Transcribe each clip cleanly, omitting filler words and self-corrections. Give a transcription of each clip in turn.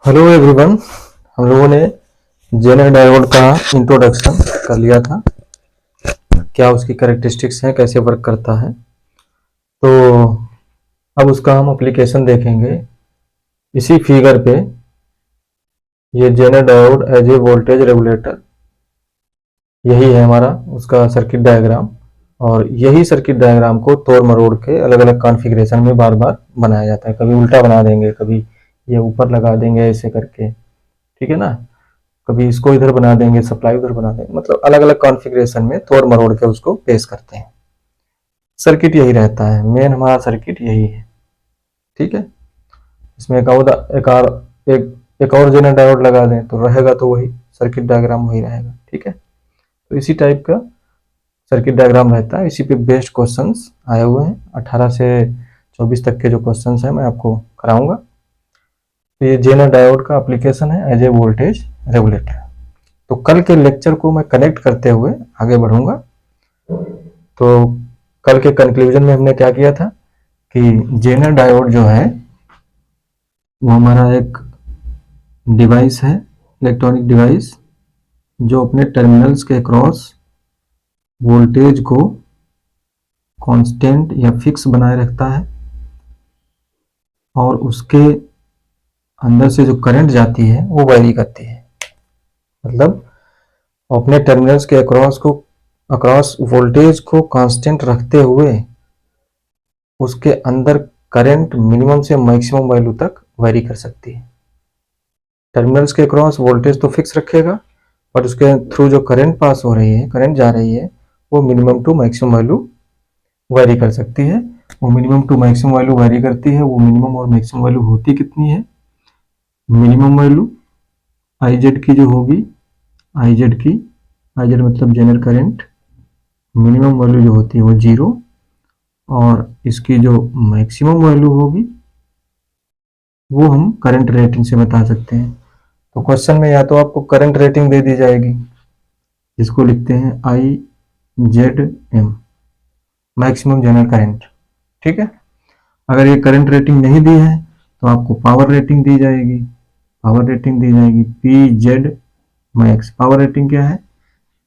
Hello everyone. हम लोगों ने जेनर डायोड का इंट्रोडक्शन कर लिया था। क्या उसकी कैरेक्टरिस्टिक्स हैं, कैसे वर्क करता है। तो अब उसका हम एप्लीकेशन देखेंगे इसी फिगर पे। ये zener diode as a voltage regulator, यही है हमारा उसका सर्किट डायग्राम। और यही सर्किट डायग्राम को तोड़ मरोड़ के अलग अलग कॉन्फ़िगरेशन में बार बार बनाया जाता है। कभी उल्टा बना देंगे, कभी ये ऊपर लगा देंगे ऐसे करके, ठीक है ना। कभी इसको इधर बना देंगे, सप्लाई उधर बना देंगे, मतलब अलग अलग कॉन्फ़िगरेशन में तोड़ मरोड़ के उसको पेश करते हैं। सर्किट यही रहता है, मेन हमारा सर्किट यही है, ठीक है। इसमें एक और जेनर डायोड लगा दें तो रहेगा तो वही सर्किट डायग्राम वही रहेगा, ठीक है। तो इसी टाइप का सर्किट डायग्राम रहता है। इसी पे बेस्ड क्वेश्चंस आए हुए हैं। 18 से 24 तक के जो क्वेश्चंस हैं मैं आपको कराऊंगा। तो ये जेनर डायोड का एप्लीकेशन है एज ए वोल्टेज रेगुलेटर। तो कल के लेक्चर को मैं कनेक्ट करते हुए आगे बढ़ूंगा। तो कल के कंक्लूजन में हमने क्या किया था कि जेनर डायोड जो है वो हमारा एक डिवाइस है, इलेक्ट्रॉनिक डिवाइस, जो अपने टर्मिनल्स के क्रॉस वोल्टेज को कांस्टेंट या फिक्स बनाए रखता है, और उसके अंदर से जो करंट जाती है वो वेरी करती है। मतलब अपने टर्मिनल्स के अक्रॉस वोल्टेज को कांस्टेंट रखते हुए उसके अंदर करंट मिनिमम से मैक्सिमम वैल्यू तक वेरी कर सकती है। टर्मिनल्स के क्रॉस वोल्टेज तो फिक्स रखेगा, बट उसके थ्रू जो करंट पास हो रही है, करंट जा रही है, वो minimum to maximum value vary कर सकती है। वो minimum to maximum value vary करती है। वो मिनिमम और मैक्सिमम वैल्यू होती कितनी है? मिनिमम वैल्यू आई जेड की जो होगी, आई जेड मतलब जेनर करंट, मिनिमम वैल्यू जो होती है वो 0, और इसकी जो मैक्सिमम वैल्यू होगी वो हम करंट रेटिंग से बता सकते हैं। तो क्वेश्चन में या तो आपको करंट रेटिंग दे दी जाएगी, जिसको लिखते हैं I Z M, maximum zener current, ठीक है। अगर ये करंट रेटिंग नहीं दी है तो आपको पावर रेटिंग दी जाएगी। पावर रेटिंग दी जाएगी P Z max. Power rating क्या है?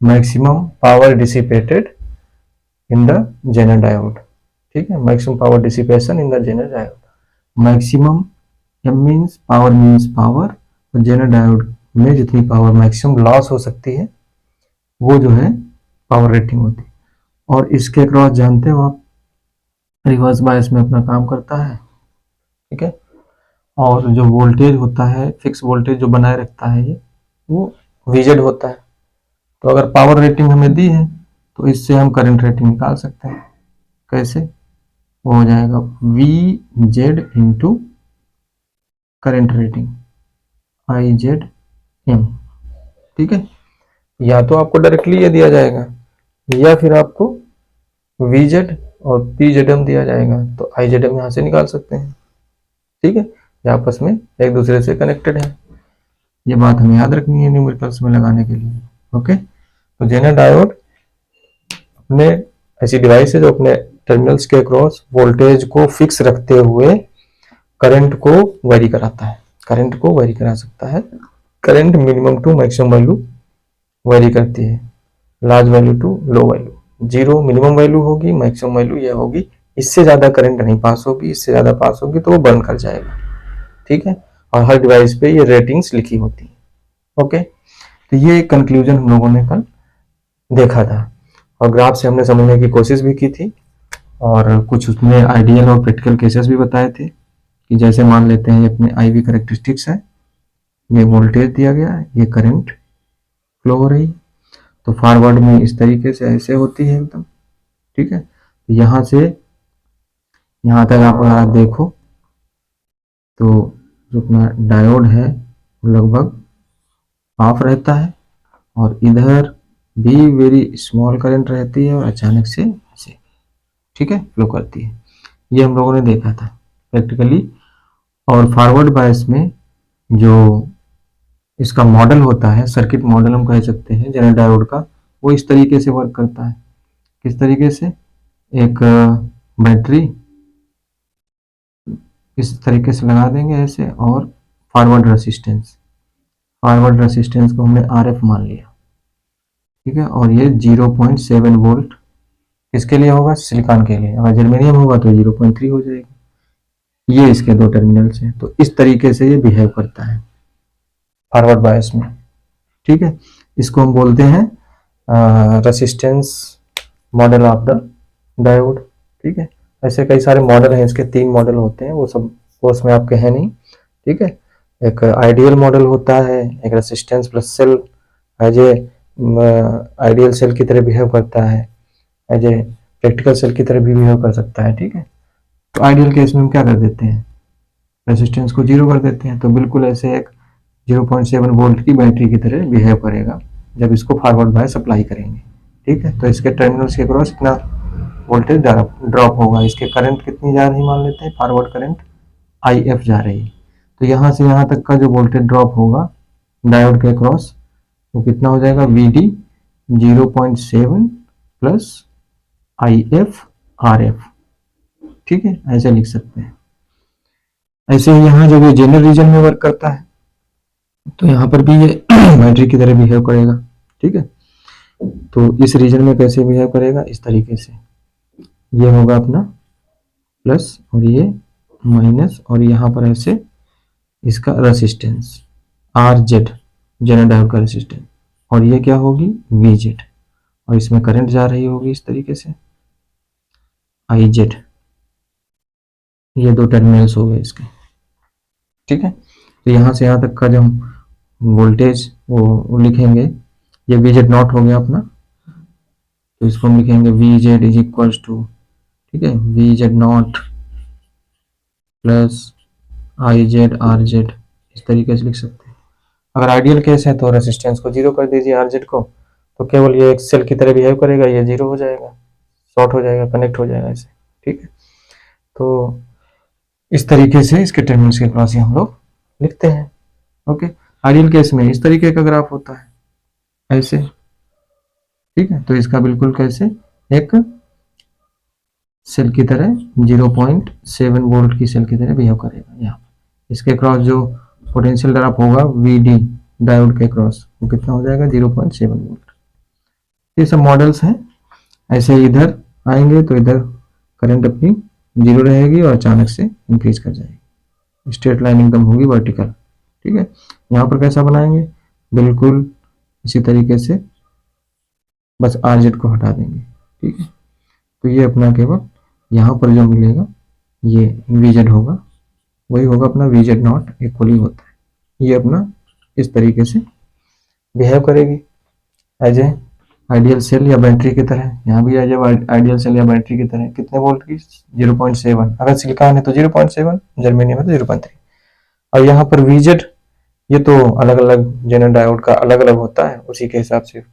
Maximum power dissipated in the zener diode, ठीक है। Maximum power dissipation in the zener diode. Maximum M means power, और जेनर डायोड में जितनी पावर मैक्सिमम लॉस हो सकती है वो जो है पावर रेटिंग होती है। और इसके क्रॉस जानते हो आप, रिवर्स बायस में अपना काम करता है, ठीक है। और जो वोल्टेज होता है, फिक्स वोल्टेज जो बनाए रखता है ये, वो वीजेड होता है। तो अगर पावर रेटिंग हमें दी है तो इससे हम करंट रेटिंग निकाल सकते हैं। कैसे? वो हो जाएगा V Z into current rating I Z M, ठीक है। या तो आपको डायरेक्टली ये दिया जाएगा, या फिर आपको वी जेड और पी जेड एम दिया जाएगा, तो आई जेड एम यहाँ से निकाल सकते हैं, ठीक है। ये आपस में एक दूसरे से कनेक्टेड है। ये बात हमें याद रखनी है न्यूमेरिकल्स में लगाने के लिए, ओके। तो जेनर डायोड अपने ऐसी डिवाइस है जो अपने टर्मिनल्स के अक्रॉस वोल्टेज को फिक्स रखते हुए करंट को वेरी कराता है, करंट को वेरी करा सकता है। Current minimum to maximum value vary करती है, large value to low value. 0 minimum value होगी, मैक्सिमम वैल्यू यह होगी। इससे ज्यादा करंट नहीं पास होगी, इससे ज्यादा पास होगी तो वो बर्न कर जाएगा, ठीक है। और हर डिवाइस पे ये रेटिंग्स लिखी होती है, ओके। तो ये कंक्लूजन हम लोगों ने कल देखा था, और ग्राफ से हमने समझने की कोशिश भी की थी, और कुछ उसमें आइडियल और प्रैक्टिकल केसेस भी बताए थे कि जैसे मान लेते हैं ये अपने आई वी करेक्टरिस्टिक्स है, ये वोल्टेज दिया गया है, ये करंट फ्लो हो रही है, तो फॉरवर्ड में इस तरीके से ऐसे होती है एकदम, ठीक है। तो यहाँ से यहाँ तक आप देखो तो जो अपना डायोड है वो लगभग ऑफ रहता है, और इधर भी वेरी स्मॉल करंट रहती है और अचानक से ऐसे, ठीक है, फ्लो करती है। ये हम लोगों ने देखा था प्रैक्टिकली। और फॉरवर्ड बायस में जो इसका मॉडल होता है, सर्किट मॉडल हम कह सकते हैं जेनर डायोड का, वो इस तरीके से वर्क करता है। किस तरीके से? एक बैटरी इस तरीके से लगा देंगे ऐसे, और फॉरवर्ड रेसिस्टेंस को हमने RF मान लिया, ठीक है। और ये 0.7 वोल्ट किसके लिए होगा? सिलिकॉन के लिए। अगर जर्मेनियम होगा तो 0.3 हो जाएगी। ये इसके दो टर्मिनल्स हैं। तो इस तरीके से ये बिहेव करता है फॉरवर्ड बायस में, ठीक है। इसको हम बोलते हैं resistance model of the diode, ठीक है। ऐसे कई सारे मॉडल हैं, इसके 3 मॉडल होते हैं, वो सब कोर्स में आपके हैं नहीं, ठीक है। एक आइडियल मॉडल होता है, एक resistance plus cell as a ideal cell की तरह बिहेव करता है, एज ए प्रैक्टिकल सेल की तरह भी बिहेव कर सकता है, ठीक है। तो आइडियल केस में हम क्या कर देते हैं? रेसिस्टेंस को 0 कर देते हैं, तो बिल्कुल ऐसे एक 0.7 वोल्ट की बैटरी की तरह बिहेव करेगा जब इसको फॉरवर्ड बायस अप्लाई करेंगे, ठीक है। तो इसके टर्मिनल्स के क्रॉस इतना वोल्टेज ड्रॉप होगा। इसके करंट कितनी जा रही मान लेते हैं? फॉरवर्ड करंट IF जा रही है। तो यहाँ से यहाँ तक का जो वोल्टेज ड्रॉप होगा डायोड के क्रॉस, वो कितना हो जाएगा? VD 0.7 प्लस IF RF, ठीक है। ऐसे लिख सकते हैं। ऐसे ही यहाँ जब ये जनरल रीजन में वर्क करता है तो यहाँ पर भी ये बैटरी की तरह बिहेव करेगा, ठीक है। तो इस रीजन में कैसे बिहेव करेगा? इस तरीके से, ये होगा अपना प्लस और ये माइनस, और यहाँ पर ऐसे इसका रेसिस्टेंस RZ, जनरल डायोड का रेसिस्टेंस, और ये क्या होगी? VZ, और इसमें करंट जा रही होगी इस तरीके से IZ। ये दो टर्मिनल्स हो गए इसके, ठीक है। तो यहाँ से यहाँ तक का जो हम वोल्टेज वो लिखेंगे, ये VZ नॉट हो गया अपना, तो इसको हम लिखेंगे VZ इज इक्वल्स टू, ठीक है, VZ not plus IZ RZ, इस तरीके से लिख सकते हैं। अगर आइडियल केस है तो रेसिस्टेंस को 0 कर दीजिए RZ को, तो केवल ये एक सेल की तरह बिहेव करेगा, ये 0 हो जाएगा, शॉर्ट हो जाएगा, कनेक्ट हो जाएगा ऐसे, ठीक है। तो इस तरीके से इसके टर्मिनल्स के क्रॉस ही हम लोग लिखते हैं, ओके। आइडियल केस में इस तरीके का ग्राफ होता है ऐसे, ठीक है। तो इसका बिल्कुल कैसे एक सेल की तरह 0.7 वोल्ट की सेल की तरह बिहेव करेगा। यहाँ इसके क्रॉस जो पोटेंशियल ड्रॉप होगा VD डायोड के क्रॉस, वो कितना हो जाएगा? 0.7 वोल्ट। ये सब मॉडल्स हैं। ऐसे इधर आएंगे तो इधर करंट अपनी 0 रहेगी और अचानक से इंक्रीज कर जाएगी, स्ट्रेट लाइन एकदम होगी वर्टिकल, ठीक है। यहाँ पर कैसा बनाएंगे? बिल्कुल इसी तरीके से, बस RZ को हटा देंगे, ठीक है। तो ये अपना केवल यहाँ पर जो मिलेगा ये VZ होगा, वही होगा अपना VZ नॉट इक्वली होता है। ये अपना इस तरीके से बिहेव करेगी एज ए आइडियल सेल या बैटरी की तरह। यहाँ भी एज ए आइडियल सेल या बैटरी की तरह। कितने वोल्ट की? 0.7। अगर सिलिकॉन है तो 0.7, जर्मेनियम है तो 0.3। और यहाँ पर VZ, ये तो अलग अलग जनरल डायोड का अलग अलग होता है, उसी के हिसाब से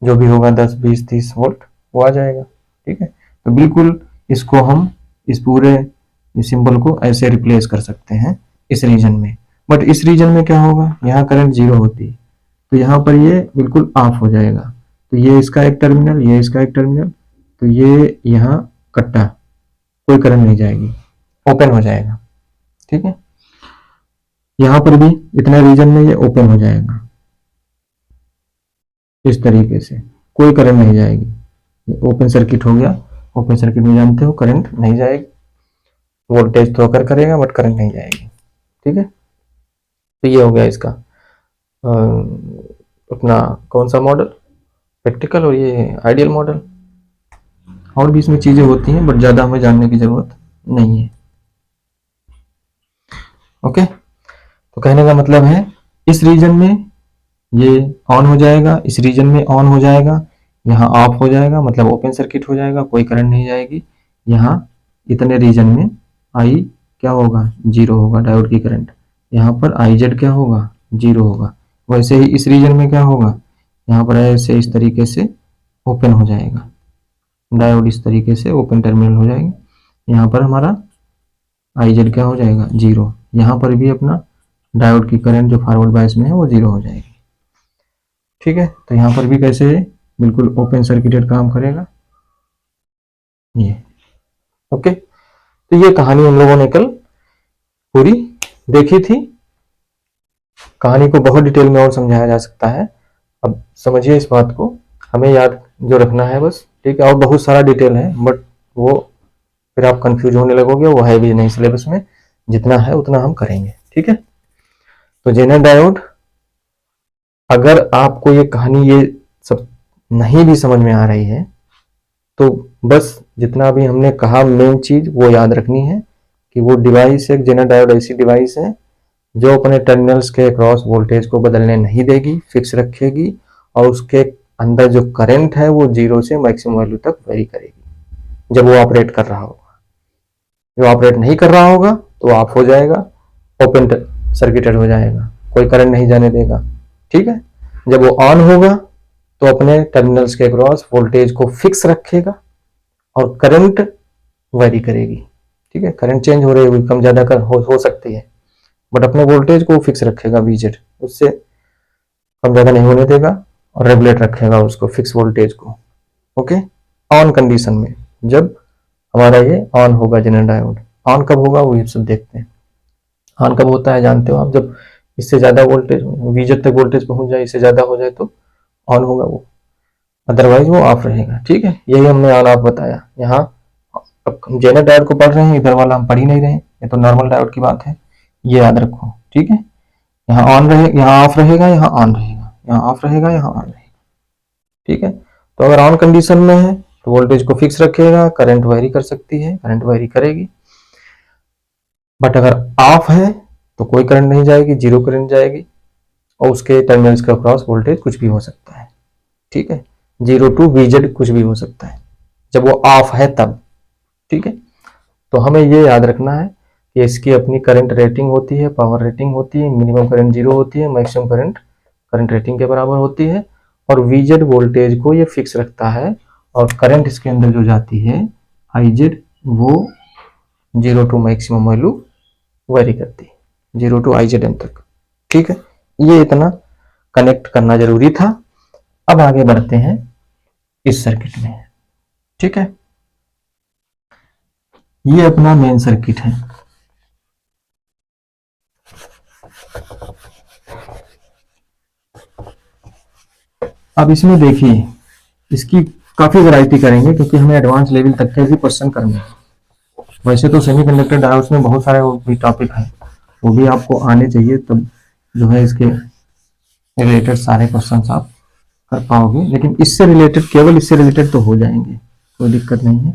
जो भी होगा 10, 20, 30 वोल्ट वो आ जाएगा, ठीक है। तो बिल्कुल इसको हम इस पूरे सिंबल को ऐसे रिप्लेस कर सकते हैं इस रीजन में। बट इस रीजन में क्या होगा? यहाँ करंट 0 होती है, तो यहाँ पर ये बिल्कुल ऑफ हो जाएगा। तो ये इसका एक टर्मिनल, ये इसका एक टर्मिनल, तो ये यहाँ कट्टा, कोई करंट नहीं जाएगी, ओपन हो जाएगा, ठीक है। यहाँ पर भी इतने रीजन में ये ओपन हो जाएगा इस तरीके से, कोई करंट नहीं जाएगी, ओपन सर्किट हो गया। ओपन सर्किट में जानते हो करंट नहीं जाएगी, वोल्टेज तो अकर करेगा बट करंट नहीं जाएगी, ठीक है। तो ये हो गया इसका अपना कौन सा मॉडल? प्रैक्टिकल, और ये आइडियल मॉडल। और भी इसमें चीजें होती हैं बट ज्यादा हमें जानने की जरूरत नहीं है, ओके। तो कहने का मतलब है इस रीजन में ये ऑन हो जाएगा, इस रीजन में ऑन हो जाएगा, यहाँ ऑफ हो जाएगा, मतलब ओपन सर्किट हो जाएगा, कोई करंट नहीं जाएगी। यहाँ इतने रीजन में आई क्या होगा? 0 होगा डायोड की करंट। यहाँ पर IZ क्या होगा? 0 होगा। वैसे ही इस रीजन में क्या होगा? यहाँ पर ऐसे इस तरीके से ओपन हो जाएगा डायोड, इस तरीके से ओपन टर्मिनल हो जाएंगे। यहाँ पर हमारा IZ क्या हो जाएगा? 0। यहाँ पर भी अपना डायोड की करंट जो फॉरवर्ड बायस में है वो 0 हो जाएगी, ठीक है। तो यहाँ पर भी कैसे बिल्कुल ओपन सर्किटेड काम करेगा ये, ओके। तो ये कहानी हम लोगों ने कल पूरी देखी थी, कहानी को बहुत डिटेल में और समझाया जा सकता है। अब समझिए इस बात को, हमें याद जो रखना है बस, ठीक है। और बहुत सारा डिटेल है, बट वो फिर आप कंफ्यूज होने लगोगे, वो है भी नहीं सिलेबस में, जितना है उतना हम करेंगे, ठीक है। तो जेनर डायोड, अगर आपको ये कहानी ये सब नहीं भी समझ में आ रही है तो बस जितना भी हमने कहा मेन चीज वो याद रखनी है कि वो डिवाइस, एक जेनर डायोड ऐसी डिवाइस है जो अपने टर्मिनल्स के अक्रॉस वोल्टेज को बदलने नहीं देगी, फिक्स रखेगी, और उसके अंदर जो करंट है वो 0 से मैक्सिमम वैल्यू तक वेरी करेगी जब वो ऑपरेट कर रहा होगा। जो ऑपरेट नहीं कर रहा होगा तो ऑफ हो जाएगा, ओपन सर्किटेड हो जाएगा, कोई करंट नहीं जाने देगा, ठीक है। जब वो ऑन होगा तो अपने टर्मिनल्स के अक्रॉस वोल्टेज को फिक्स रखेगा और करंट वेरी करेगी, ठीक है। करंट चेंज हो रही है, कम ज्यादा हो सकती है, बट अपने वोल्टेज को फिक्स रखेगा वीजेड, उससे कम ज्यादा नहीं होने देगा, और रेगुलेट रखेगा उसको, फिक्स वोल्टेज को, ओके। ऑन कंडीशन में, जब हमारा ये ऑन होगा जेनर डायोड, ऑन कब होगा वो सब देखते हैं। ऑन कब होता है जानते हो आप, जब इससे ज्यादा वोल्टेज वीजेड तक वोल्टेज पहुंच जाए, इससे ज्यादा हो जाए तो ऑन होगा वो, अदरवाइज वो ऑफ रहेगा, ठीक है। यही हमने ऑन ऑफ बताया। यहाँ अब जेनर डायोड को पढ़ रहे हैं, इधर वाला हम पढ़ ही नहीं रहे, ये तो नॉर्मल डायोड की बात है, ये याद रखो, ठीक है। यहाँ ऑन रहे, यहाँ ऑफ रहेगा, यहाँ ऑन रहेगा, यहाँ ऑफ रहेगा, यहाँ ऑन रहेगा, ठीक है। तो अगर ऑन कंडीशन में है तो वोल्टेज को फिक्स रखेगा, करंट वेरी कर सकती है, करंट वेरी करेगी। बट अगर ऑफ है तो कोई करंट नहीं जाएगी, 0 करंट जाएगी, और उसके टर्मिनल्स के अक्रॉस वोल्टेज कुछ भी हो सकता है, ठीक है। 0 टू वीजेड कुछ भी हो सकता है जब वो ऑफ है तब, ठीक है। तो हमें ये याद रखना है कि इसकी अपनी करंट रेटिंग होती है, पावर रेटिंग होती है, मिनिमम करंट 0 होती है, मैक्सिमम करंट करंट रेटिंग के बराबर होती है, और वीजेड वोल्टेज को ये फिक्स रखता है, और करंट इसके अंदर जो जाती है आईजेड वो 0 टू मैक्सिमम वैल्यू वेरी करती है, 0 टू आईजेड एम तक, ठीक है। ये इतना कनेक्ट करना जरूरी था। अब आगे बढ़ते हैं इस सर्किट में, ठीक है। ये अपना मेन सर्किट है, अब इसमें देखिए, इसकी काफी वैरायटी करेंगे क्योंकि हमें एडवांस लेवल तक के भी क्वेश्चन करने हैं। वैसे तो सेमीकंडक्टर डायोड्स में बहुत सारे भी टॉपिक हैं, वो भी आपको आने चाहिए, तब जो है इसके रिलेटेड सारे क्वेश्चन आप कर पाओगे, लेकिन इससे रिलेटेड, केवल इससे रिलेटेड तो हो जाएंगे, कोई दिक्कत नहीं है।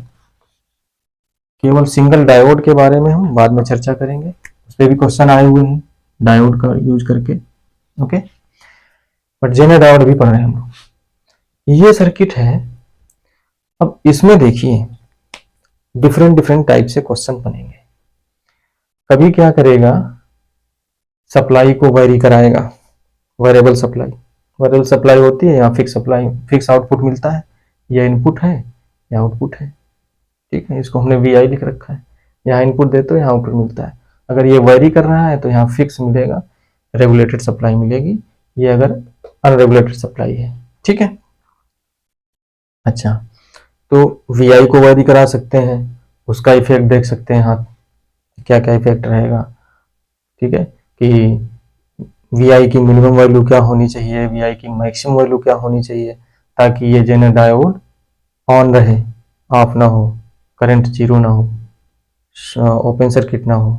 केवल सिंगल डायोड के बारे में हम बाद में चर्चा करेंगे, उस पर भी क्वेश्चन आए हुए हैं डायोड का यूज करके, ओके। बट जेनर डायोड भी पढ़ रहे हैं हम लोग। ये सर्किट है। अब इसमें देखिए डिफरेंट डिफरेंट टाइप से क्वेश्चन बनेंगे। कभी क्या करेगा, सप्लाई को वेरी कराएगा, वेरिएबल सप्लाई, वेरिएबल सप्लाई होती है, यहाँ फिक्स सप्लाई, फिक्स आउटपुट मिलता है, यह इनपुट है, यह आउटपुट है, ठीक है। इसको हमने वी लिख रखा है, यहाँ इनपुट देते हो यहाँ आउटपुट मिलता है। अगर ये वेरी कर रहा है तो यहाँ फिक्स मिलेगा, रेगुलेटेड सप्लाई मिलेगी, ये अगर अनरेगुलेटेड सप्लाई है, ठीक है। अच्छा, तो वी को वेरी करा सकते हैं, उसका इफेक्ट देख सकते हैं, हाँ क्या क्या इफेक्ट रहेगा, ठीक है। कि वी की मिनिमम वैल्यू क्या होनी चाहिए, वी की मैक्सिमम वैल्यू क्या होनी चाहिए, ताकि ये जेनर डायोड ऑन रहे, ऑफ ना हो, करंट 0 ना हो, ओपन सर्किट ना हो,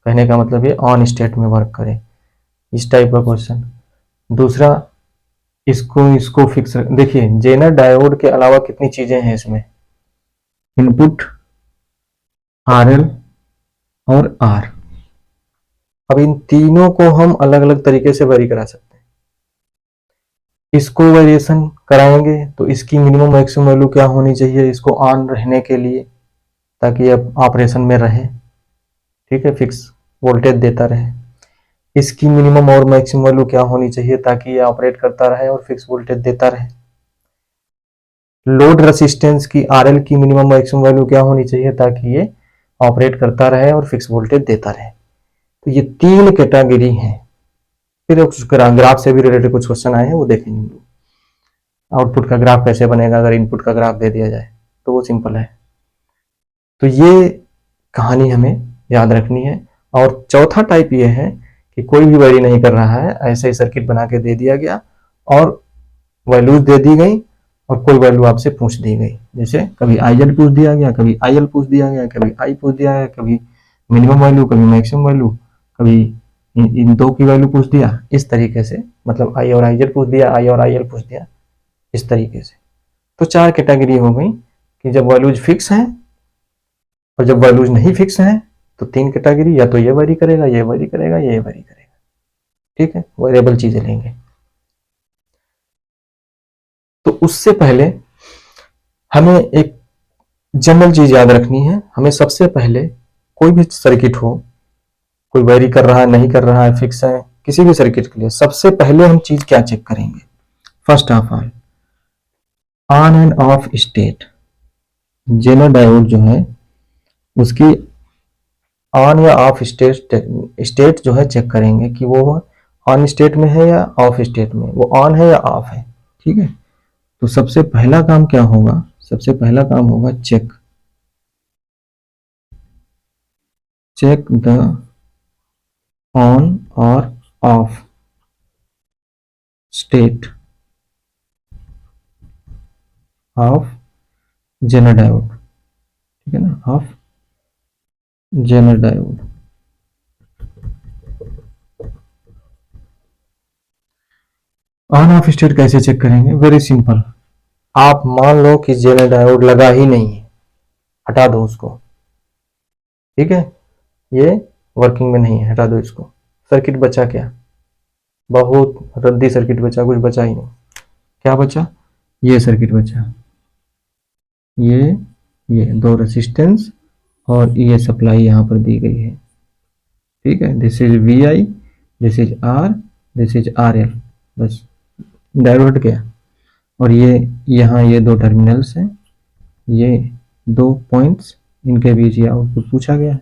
कहने का मतलब ये ऑन स्टेट में वर्क करे, इस टाइप का क्वेश्चन। दूसरा, इसको इसको फिक्स देखिए, जेनर डायोड के अलावा कितनी चीजें हैं इसमें, इनपुट, आरएल और आर। अब इन तीनों को हम अलग अलग तरीके से वेरी करा सकते हैं। इसको वेरिएशन कराएंगे तो इसकी मिनिमम मैक्सिमम वैल्यू क्या होनी चाहिए इसको ऑन रहने के लिए, ताकि अब ऑपरेशन में रहे, ठीक है, फिक्स वोल्टेज देता रहे। इसकी मिनिमम और मैक्सिमम वैल्यू क्या होनी चाहिए ताकि ये ऑपरेट करता रहे और फिक्स वोल्टेज देता रहे। लोड रेसिस्टेंस की आरएल की मिनिमम मैक्सिमम वैल्यू क्या होनी चाहिए ताकि ये ऑपरेट करता रहे और फिक्स वोल्टेज देता रहे। तो ये 3 कैटेगरी हैं। फिर ग्राफ से भी रिलेटेड कुछ क्वेश्चन आए हैं, वो देखेंगे। आउटपुट का ग्राफ कैसे बनेगा अगर इनपुट का ग्राफ दे दिया जाए, तो वो सिंपल है। तो ये कहानी हमें याद रखनी है। और चौथा टाइप ये है कि कोई भी वेरी नहीं कर रहा है, ऐसे ही सर्किट बना के दे दिया गया और वैल्यूज दे दी गई और कोई वैल्यू आपसे पूछ दी गई। जैसे कभी IZ पूछ दिया गया, कभी IL पूछ दिया गया, कभी I पूछ दिया गया, कभी मिनिमम वैल्यू, कभी मैक्सिमम वैल्यू, कभी इन दो की वैल्यू पूछ दिया। इस तरीके से मतलब I और IZ पूछ दिया, I और IL पूछ दिया, इस तरीके से। तो 4 कैटेगरी हो गई कि जब वैल्यूज फिक्स हैं और जब वैल्यूज नहीं फिक्स हैं तो 3 कैटेगरी, या तो ये वेरी करेगा, ये वेरी करेगा, ये वेरी करेगा। ठीक है, वेरिएबल चीजें लेंगे। तो उससे पहले हमें एक जनरल चीज याद रखनी है। हमें सबसे पहले कोई भी सर्किट हो, कोई वेरी कर रहा है, नहीं कर रहा है, फिक्स है, किसी भी सर्किट के लिए सबसे पहले हम चीज क्या चेक करेंगे? First of all on and off state. Zener diode जो है उसकी ऑन या ऑफ स्टेट जो है चेक करेंगे कि वो ऑन स्टेट में है या ऑफ स्टेट में, वो ऑन है या ऑफ है। ठीक है, तो सबसे पहला काम क्या होगा? सबसे पहला काम होगा चेक द ऑन और off state of zener diode. ठीक है ना, off zener diode. On off state कैसे चेक करेंगे? Very simple. आप मान लो कि जेनर डायोड लगा ही नहीं है, हटा दो उसको। ठीक है, ये वर्किंग में नहीं है, हटा दो इसको। सर्किट बचा क्या? बहुत रद्दी सर्किट बचा, कुछ बचा ही नहीं। क्या बचा? ये सर्किट बचा, ये दो रेसिस्टेंस और ये सप्लाई यहां पर दी गई है। ठीक है, this is VI, this is R, this is RL। बस डायोड हट गया। और ये यहाँ ये दो टर्मिनल्स हैं, ये दो पॉइंट्स, इनके बीच ये आउटपुट पूछा गया है।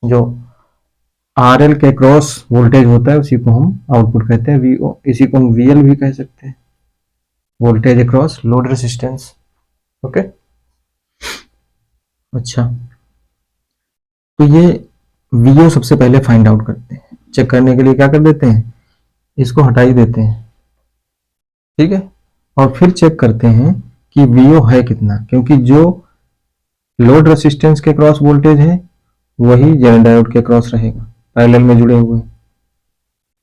जो RL के क्रॉस वोल्टेज होता है उसी को हम आउटपुट कहते हैं, VO। इसी को हम VL भी कह सकते हैं, voltage across load resistance. Okay, अच्छा, तो ये VO सबसे पहले फाइंड आउट करते हैं। चेक करने के लिए क्या कर देते हैं? इसको हटा ही देते हैं। ठीक है, और फिर चेक करते हैं कि VO है कितना, क्योंकि जो लोड रेसिस्टेंस के क्रॉस वोल्टेज है वही जेनर डायोड के क्रॉस रहेगा, पैरेलल में जुड़े हुए।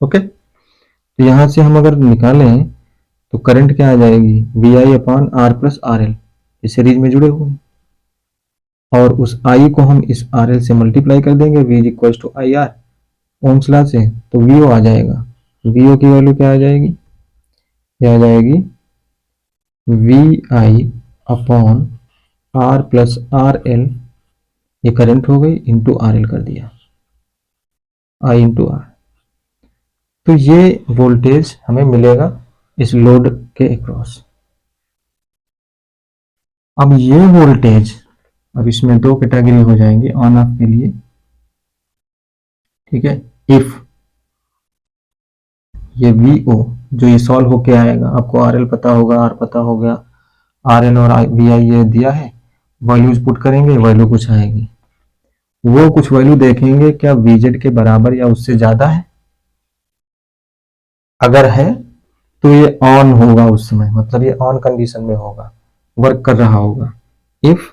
ओके, तो यहां से हम अगर निकालें तो करंट क्या आ जाएगी? VI upon R plus RL, ये सीरीज में जुड़े हुए हैं। और उस I को हम इस RL से मल्टीप्लाई कर देंगे, V is equal to IR Ohm's law से, तो VO आ जाएगा। VO की वैल्यू क्या आ जाएगी? ये आ जाएगी VI upon R plus RL, ये करंट हो गई, इंटू RL कर दिया, I इंटू R। तो ये वोल्टेज हमें मिलेगा इस लोड के अक्रॉस। अब ये वोल्टेज, अब इसमें दो कैटेगरी हो जाएंगे ऑन ऑफ के लिए। ठीक है, इफ ये VO जो ये सॉल्व होके आएगा, आपको RL पता होगा, R पता होगा, RL और VI ये दिया है, वैल्यूज पुट करेंगे, वैल्यू कुछ आएगी। वो कुछ वैल्यू देखेंगे क्या VZ के बराबर या उससे ज्यादा है। अगर है तो ये ऑन होगा उस समय, मतलब ये ऑन कंडीशन में होगा, वर्क कर रहा होगा। If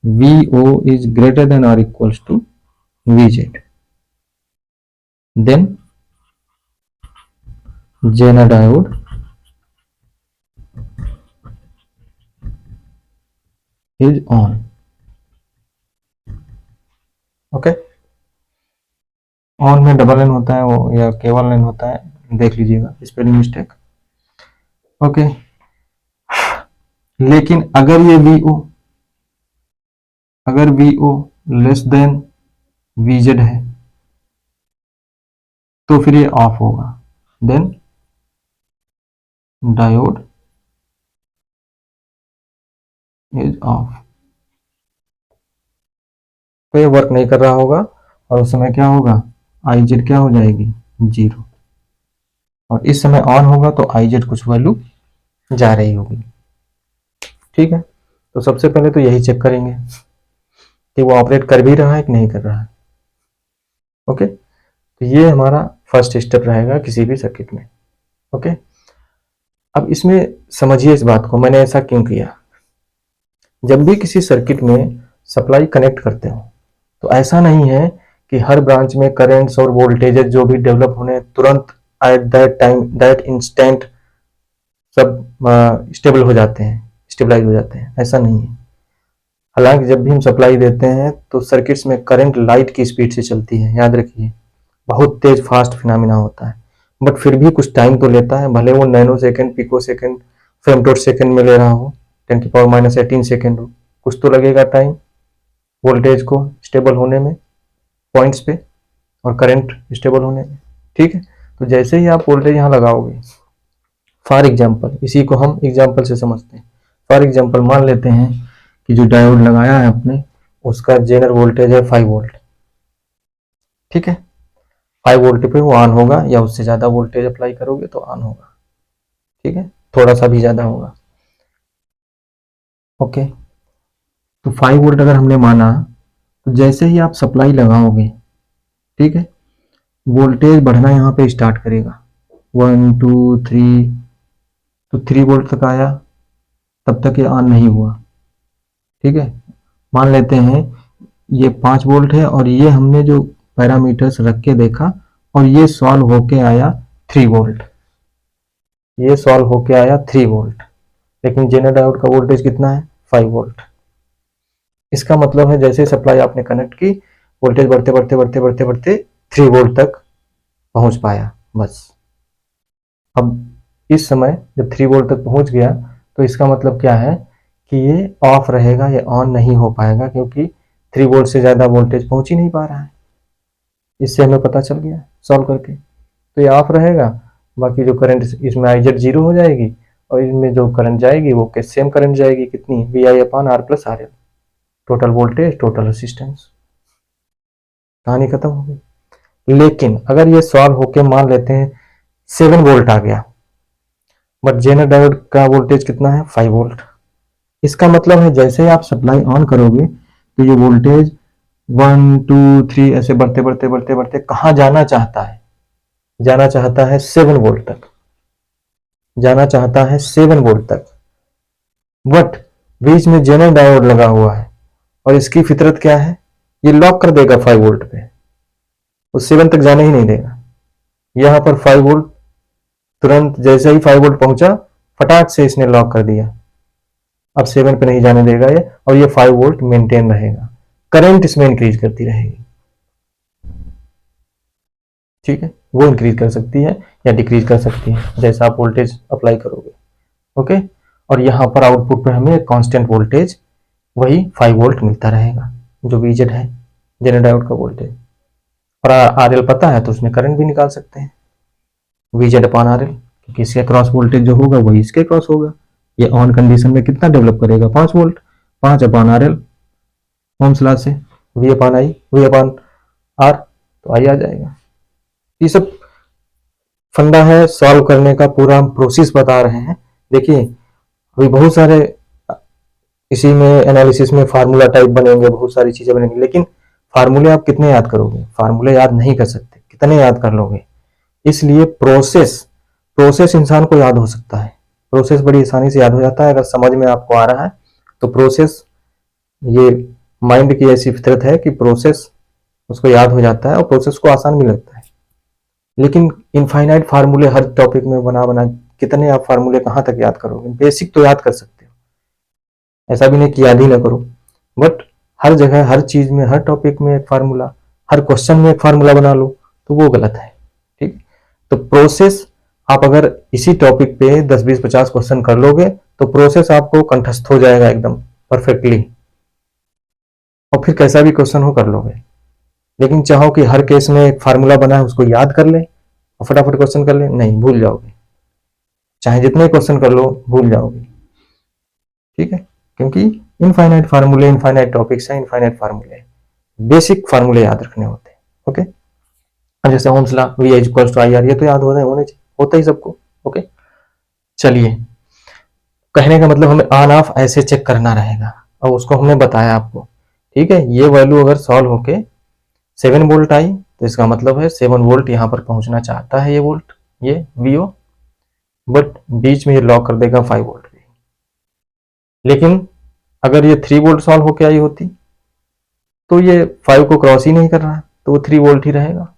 VO is greater than or equals to VZ, then Zener diode is on। Okay, on में डबल एन होता है वो या केवल एन होता है, देख लीजिएगा, स्पेलिंग मिस्टेक। ओके, लेकिन अगर ये VO लेस देन VZ है तो फिर ये ऑफ होगा, देन डायोड इज ऑफ। तो ये वर्क नहीं कर रहा होगा और उस समय क्या होगा? IZ क्या हो जाएगी? 0। और इस समय ऑन होगा तो IZ कुछ वैल्यू जा रही होगी। ठीक है, तो सबसे पहले तो यही चेक करेंगे कि वो ऑपरेट कर भी रहा है कि नहीं कर रहा है। ओके, तो ये हमारा फर्स्ट स्टेप रहेगा किसी भी सर्किट में। ओके, अब इसमें समझिए इस बात को, मैंने ऐसा क्यों किया। जब भी किसी सर्किट में सप्लाई कनेक्ट करते हो तो ऐसा नहीं है कि हर ब्रांच में करेंट्स और वोल्टेजेस जो भी डेवलप होने तुरंत at that time that instant सब स्टेबल हो जाते हैं, स्टेबलाइज हो जाते हैं, ऐसा नहीं है। हालांकि जब भी हम सप्लाई देते हैं तो सर्किट्स में करंट लाइट की स्पीड से चलती है, याद रखिए, बहुत तेज फास्ट फिनोमिना होता है, बट फिर भी कुछ टाइम तो लेता है, भले वो nano second, pico second, femto second में ले रहा हो, 10⁻⁻18 सेकेंड हो, कुछ तो लगेगा टाइम वोल्टेज को स्टेबल होने में पॉइंट्स पे और करंट स्टेबल होने में। ठीक है, तो जैसे ही आप वोल्टेज यहाँ लगाओगे, फॉर एग्जाम्पल, इसी को हम एग्जाम्पल से समझते हैं। फॉर एग्जाम्पल मान लेते हैं कि जो डायोड लगाया है आपने उसका जेनर वोल्टेज है 5 वोल्ट। ठीक है, 5 वोल्ट पे वो ऑन होगा, या उससे ज़्यादा वोल्टेज अप्लाई करोगे तो ऑन होगा। ठीक है, थोड़ा सा भी ज़्यादा होगा। ओके, तो 5 वोल्ट अगर हमने माना तो जैसे ही आप सप्लाई लगाओगे, ठीक है, वोल्टेज बढ़ना यहाँ पे स्टार्ट करेगा, 1 2 3, तो 3 वोल्ट तक आया, तब तक ये ऑन नहीं हुआ। ठीक है, मान लेते हैं ये 5 वोल्ट है और ये हमने जो पैरामीटर्स रख के देखा और ये सॉल्व होके आया 3 वोल्ट, ये सॉल्व होके आया 3 वोल्ट, लेकिन जेनर डायोड का वोल्टेज कितना है, 5 वोल्ट। इसका मतलब है जैसे सप्लाई आपने कनेक्ट की, वोल्टेज बढ़ते बढ़ते बढ़ते बढ़ते बढ़ते 3 वोल्ट तक पहुंच पाया, बस। अब इस समय जब 3 वोल्ट तक पहुंच गया तो इसका मतलब क्या है कि ये ऑफ रहेगा, ये ऑन नहीं हो पाएगा, क्योंकि 3 वोल्ट से ज़्यादा वोल्टेज पहुंच ही नहीं पा रहा है। इससे हमें पता चल गया सॉल्व करके। तो ये ऑफ रहेगा, बाकी जो करंट इसमें आई जेड 0 हो जाएगी और इसमें जो करंट जाएगी वो सेम करंट जाएगी, कितनी, VI/R+RL, total voltage total resistance, कहानी खत्म हो गई। लेकिन अगर ये सॉल्व होके मान लेते हैं 7 वोल्ट आ गया, बट जेनर डायोड का वोल्टेज कितना है, 5 वोल्ट। इसका मतलब है जैसे आप सप्लाई ऑन करोगे तो ये वोल्टेज 1 2 3 ऐसे बढ़ते बढ़ते बढ़ते बढ़ते कहाँ जाना चाहता है, जाना चाहता है 7 वोल्ट तक, जाना चाहता है 7 वोल्ट तक। बट बीच में जेनर डायोड लगा हुआ है और इसकी फितरत क्या है, ये लॉक कर देगा 5 वोल्ट पे, वो 7 तक जाने ही नहीं देगा। यहां पर 5 वोल्ट तुरंत जैसे ही 5 वोल्ट पहुंचा, फटाक से इसने लॉक कर दिया, अब 7 पे नहीं जाने देगा ये, और ये 5 वोल्ट मेंटेन रहेगा, करंट इसमें इंक्रीज करती रहेगी। ठीक है, वो इंक्रीज कर सकती है या डिक्रीज कर सकती है जैसा आप वोल्टेज अप्लाई करोगे। ओके, और यहाँ पर आउटपुट पे हमें कांस्टेंट वोल्टेज वही 5 वोल्ट मिलता रहेगा, जो VZ है जेनर डायोड का वोल्टेज। और RL पता है तो उसमें करंट भी निकाल सकते हैं, VZ/RL, क्योंकि इसके क्रॉस वोल्टेज जो होगा वही इसके क्रॉस होगा। ये ऑन कंडीशन में कितना डेवलप करेगा, 5 वोल्ट, 5/RL, ओम्स लॉ से V/I, V/R, तो I आ जाएगा। ये सब फंडा है, सॉल्व करने का पूरा हम प्रोसेस बता रहे हैं। देखिए अभी बहुत सारे इसी में एनालिसिस में फार्मूला टाइप बनेंगे, बहुत सारी चीजें बनेंगी, लेकिन फार्मूले आप कितने याद करोगे, फार्मूले याद नहीं कर सकते, कितने याद कर लोगे। इसलिए प्रोसेस प्रोसेस इंसान को याद हो सकता है, प्रोसेस बड़ी आसानी से याद हो जाता है अगर समझ में आपको आ रहा है तो। प्रोसेस, ये माइंड की ऐसी फितरत है कि प्रोसेस उसको याद हो जाता है और प्रोसेस को आसान भी लगता है। लेकिन इनफाइनाइट फार्मूले हर टॉपिक में बना बना कितने आप फार्मूले कहाँ तक याद करोगे, बेसिक तो याद कर सकते हो, ऐसा भी नहीं कि याद ही ना करो, बट हर जगह हर चीज में हर टॉपिक में एक फार्मूला, हर क्वेश्चन में एक फार्मूला बना लो तो वो गलत है। ठीक, तो प्रोसेस आप अगर इसी टॉपिक पे 10 20 50 क्वेश्चन कर लोगे तो प्रोसेस आपको कंठस्थ हो जाएगा एकदम परफेक्टली, और फिर कैसा भी क्वेश्चन हो कर लोगे। लेकिन चाहो कि हर केस में एक फार्मूला बना है उसको याद कर ले और फटाफट क्वेश्चन कर ले, नहीं, भूल जाओगे, चाहे जितने क्वेश्चन कर लो भूल जाओगे। ठीक है, क्योंकि इनफाइनाइट फार्मूले, इनफाइनाइट टॉपिक्स हैं, इनफाइनाइट फार्मूले, बेसिक फार्मूले याद रखने होते हैं। ओके, अब जैसे ओम्स लॉ VI/IR, ये तो याद होने चाहिए, होता ही सबको। ओके, चलिए, कहने का मतलब हमें ऑन ऑफ ऐसे चेक करना रहेगा और उसको हमने बताया आपको। ठीक है, ये वैल्यू अगर सॉल्व होके 7 वोल्ट आई तो इसका मतलब है 7 वोल्ट यहाँ पर पहुंचना चाहता है ये वोल्ट, ये वीओ, बट बीच में ये लॉक कर देगा 5 वोल्ट भी। लेकिन अगर ये 3 वोल्ट सॉल्व होके आई होती तो ये 5 को क्रॉस ही नहीं कर रहा, तो वो 3 वोल्ट ही रहेगा।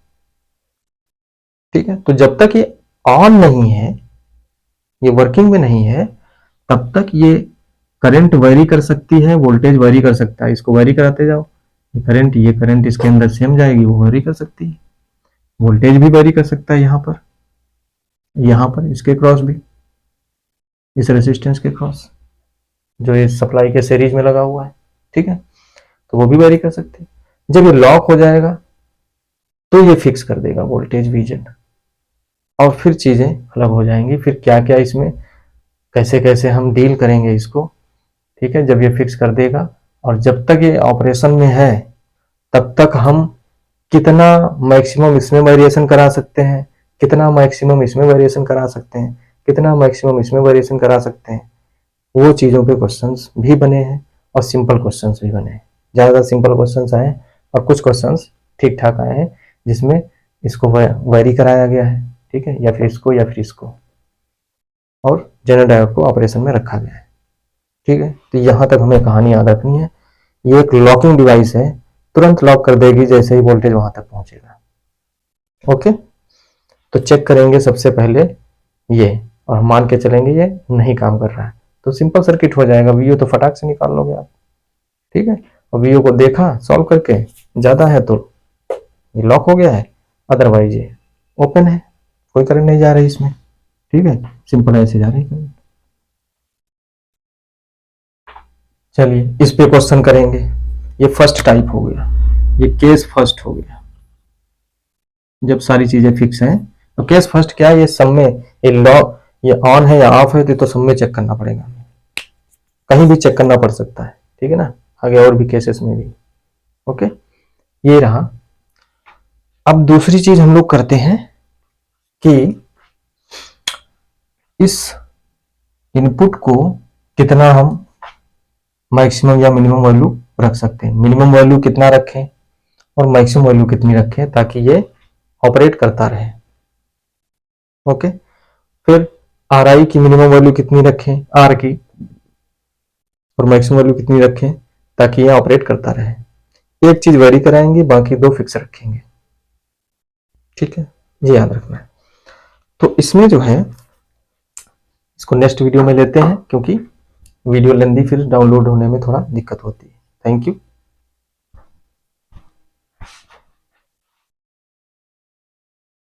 ठीक है, तो जब तक ये ऑन नहीं है, ये वर्किंग में नहीं है, तब तक ये करंट वेरी कर सकती है, वोल्टेज वेरी कर सकता है। इसको वेरी कराते जाओ, ये करंट इसके अंदर सेम जाएगी, वो वेरी कर सकती है। वोल्टेज भी वेरी कर सकता है यहाँ पर इसके क्रॉस भी, इस रेजिस्टेंस के क्रॉस जो ये सप्लाई के सीरीज में लगा हुआ है। ठीक है, तो वो भी वेरी कर सकती है। जब ये लॉक हो जाएगा तो ये फिक्स कर देगा वोल्टेज वीजन, और फिर चीजें अलग हो जाएंगी। फिर क्या क्या इसमें कैसे कैसे हम डील करेंगे इसको। ठीक है, जब ये फिक्स कर देगा, और जब तक ये ऑपरेशन में है तब तक हम कितना मैक्सिमम इसमें वेरिएशन करा सकते हैं, कितना मैक्सिमम इसमें वेरिएशन करा सकते हैं, कितना मैक्सिमम इसमें वेरिएशन करा सकते हैं, वो चीज़ों पे क्वेश्चंस भी बने हैं और सिंपल क्वेश्चंस भी बने हैं। ज़्यादा सिंपल क्वेश्चंस आए और कुछ क्वेश्चंस ठीक ठाक आए हैं जिसमें इसको वेरी कराया गया है। ठीक है, या फिर इसको या फिर इसको, और जनरल डायोड को ऑपरेशन में रखा गया है। ठीक है, तो यहाँ तक हमें कहानी याद रखनी है। ये एक लॉकिंग डिवाइस है, तुरंत लॉक कर देगी जैसे ही वोल्टेज वहां तक पहुंचेगा। ओके, तो चेक करेंगे सबसे पहले ये, और हम मान के चलेंगे ये नहीं काम कर रहा है, तो सिंपल सर्किट हो जाएगा। वीओ तो फटाक से निकाल लोगे आप। ठीक है, और वीओ को देखा सॉल्व करके, ज्यादा है तो ये लॉक हो गया है, अदरवाइज ये ओपन है, कोई करंट नहीं जा रही इसमें। ठीक है, सिंपल ऐसे जा रही करंट। चलिए इस पे क्वेश्चन करेंगे। ये फर्स्ट टाइप हो गया, ये केस फर्स्ट हो गया। जब सारी चीजें फिक्स हैं तो केस फर्स्ट क्या है, ये सब में ये लॉक, ये ऑन है या ऑफ है तो सब में चेक करना पड़ेगा, कहीं भी चेक करना पड़ सकता है। ठीक है ना, आगे और भी केसेस में भी। ओके, ये रहा। अब दूसरी चीज हम लोग करते हैं कि इस इनपुट को कितना हम मैक्सिमम या मिनिमम वैल्यू रख सकते हैं। मिनिमम वैल्यू कितना रखें और मैक्सिमम वैल्यू कितनी रखें ताकि ये ऑपरेट करता रहे। ओके, फिर आर आई की मिनिमम वैल्यू कितनी रखें, आर की, और मैक्सिमम वैल्यू कितनी रखें ताकि ये ऑपरेट करता रहे। एक चीज वेरी कराएंगे, बाकी 2 फिक्स रखेंगे। ठीक है, ये याद रखना है। तो इसमें जो है इसको नेक्स्ट वीडियो में लेते हैं, क्योंकि वीडियो लेंदी फिर डाउनलोड होने में थोड़ा दिक्कत होती है। Thank you.